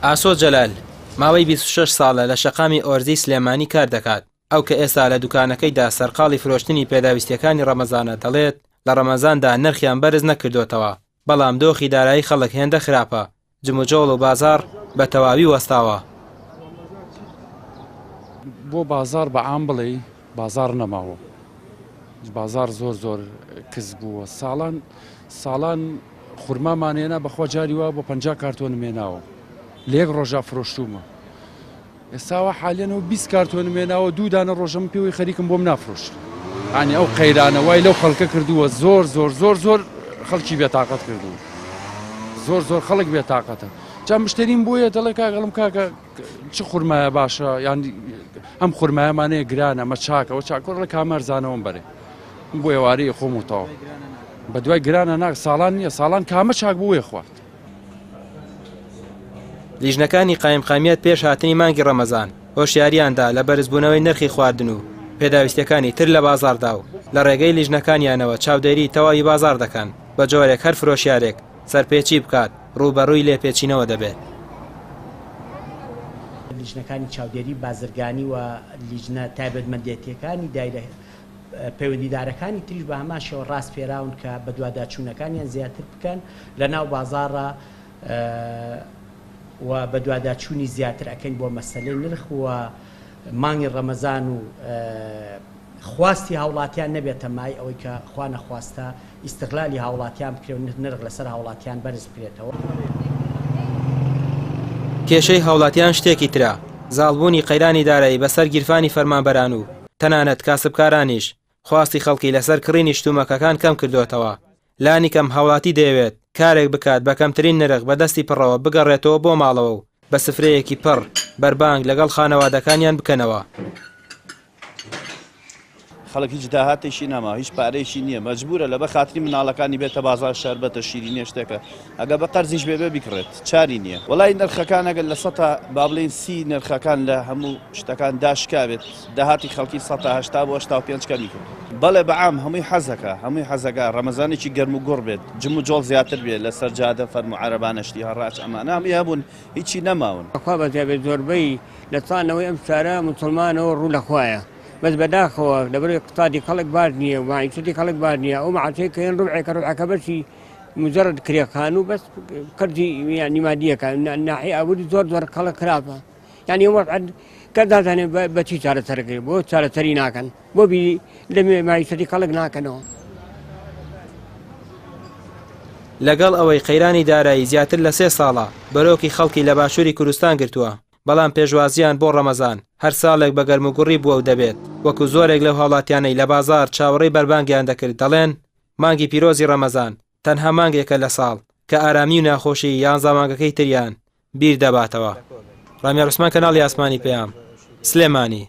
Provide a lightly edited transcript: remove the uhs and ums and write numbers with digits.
ئاسۆ جەلال ماوەی 26 ساڵە لە شەقامی ئۆرزی سلێمانی کار دەکات. ئەو کە ئێستا لە دوکانەکەیدا سەرقاڵی فرۆشتنی پێداویستیەکانی ڕەمەزانە دەڵێت لە ڕەمەزاندا نرخیان بەرز نەکردوتەوە، بەڵام دۆخی دارایی خەڵک هێندە خراپە، جموجۆڵ و بازار بە تەواوی وەستاوە. بۆ بازار بەعام بڵێ بازار نەماوە، بازار زۆر کەس بووە. ساڵان خورمامانێنە بەخوا جاری وە بۆ 50 کارتۆن مێناوە لە یەک ڕۆژە فرۆشتومە. ئێستاوە حالێنەوە 20 کارتۆن مێناوە، دوو دانە ڕۆژەم پێوەی خەریکم بۆم نافرۆشت. ئەنی ئەو قەیرانە وای لەو خەڵکە کردووە، زۆر خەڵکی بێتاقەت کردووە، زۆر خەڵک بێتاقەتە. جا مشتریم بۆیە دەڵێ کاگەڵم کاکە چ خورمایە باشە، یان ئەم خورمایەمانەیە گرانە، ئەمە چاکەوە چاکۆڕ لە کامەرزانەوەم بەرێ بۆ ئێوارەیە خۆم وتەوە بە دوای گرانە ناک ساڵان نییە، ساڵان کامە چاک بۆیە خوارد. لیژنەکانی قایمقامیەت پێش هاتنی مانگی ڕەمەزان هۆشیاریاندا لە بەرزبوونەوەی نرخی خواردن و پێداویستەکانی تر لە بازاردا و لە ڕێگەی لیژنەکانیانەوە چاودێری تەواوی بازار دەکەن بە جۆرێک هەر فرۆشیارێک سەرپێچی بکات ڕوبەڕووی لێپێچینەوە دەبێت. لیژنەکانی چاودێری بازرگانی و لیژنە تایبەتمەندێتیەکانی دایرە پەیوەندیدارەکانی تریش بە هەمان شێوە ڕاست پێراون کە بە دوواداچوونەکانیان زیاتر بکەن لە ناو بازاڕە و بە دوواداچوونی زیاتر ئەکەین بۆ مەسەلەی نرخ و مانگی ڕەمەزان و خواستی هاوڵاتیان نەبێتە مای ئەوەی کە خوا نەخواستە ئیستیغلالی هاوڵاتیان بکرێت و نرخ لەسەر هاوڵاتیان بەرز بکرێتەوە. کێشەی هاوڵاتیان شتێکی ترە، زاڵبوونی قەیرانی دارایی بەسەر گیرفانی فەرمانبەران و تەنانەت کاسبکارانیش خواستی خەڵکی لەسەر کڕینی شتومەکەکان کەم کردوتەوە. لانی کەم هاوڵاتی دەیەوێت کارێک بکات بە کەمترین نرخ بەدەستی پڕەوە بگەڕێتەوە بۆ ماڵەوە و بە سفرەیەکی پڕ بەربانگ لەگەڵ خانەوادەکانیان بکەنەوە. خەڵک هیچ داهاتێکی نەما، هیچ پارەیەکی نییە، مەجبورە لە بە خاتری مناڵەکانی بێتە بازار شەربەتە شیرینی شتێکە ئەگە بە قەرزیش بێ بکڕێت چاری نییە. وەڵای نرخەکان ئەگەر لە 100 با بڵێن 30 نرخەکان لە هەموو شتەکان داشکاوێت داهاتی خەڵکی 180 بۆ 85 کەمی کرد. بەڵێ بەعام هەمووی حەزەکە ڕەمەزانێکی گەرم و گوڕ بێت، جم و جۆڵ زیاتر بێت لەسەر جادە فەرمو عەرەبانەشتی هەڕاج ئەمانە هەمووی هەبوون هیچی نەماون. خوا بەتابێت زۆربەی لە چانەوەی ئەم سارە مسلمانەوە ڕوو لەخوایە، بەس بەداخەوە لەبەرەوەی اقتصادی خەڵک باش نییە و مایشەتی خەڵک باش نییە، ئەو مەعاشەی کە هێن ڕوعێکە بەشی مجرد کرێخان و بەس قەرزی یانی مادیەکە ناحیە ئابووری زۆر خەڵک خراپە. یعنی وەضع کە دازانێت بەچی چارەسەرەکەی بۆ چارەسەری ناکەن، بۆ بی لە مایشەتی خەڵک ناکەنەوە. لەگەڵ ئەوەی قەیرانی دارایی زیاتر لە 3 ساڵە بەرۆکی خەڵکی لە باشووری کوردستان گرتووە، بەڵام پێشوازیان بۆ ڕەمەزان هەر ساڵێک بە گەرموگوڕی بووە و دەبێت. وەکو زۆرێک لەو هاوڵاتیانەی لە بازار چاوەڕێی بەربانگیان دەکرد دەڵێن مانگی پیرۆزی ڕەمەزان تەنها مانگێکە لە ساڵ کە ئارامی و ناخۆشی یانزە مانگەکەی تریان بیر دەباتەوە. ڕامیا ڕوسمان، کەناڵی ئاسمانی پێیام، سلێمانی.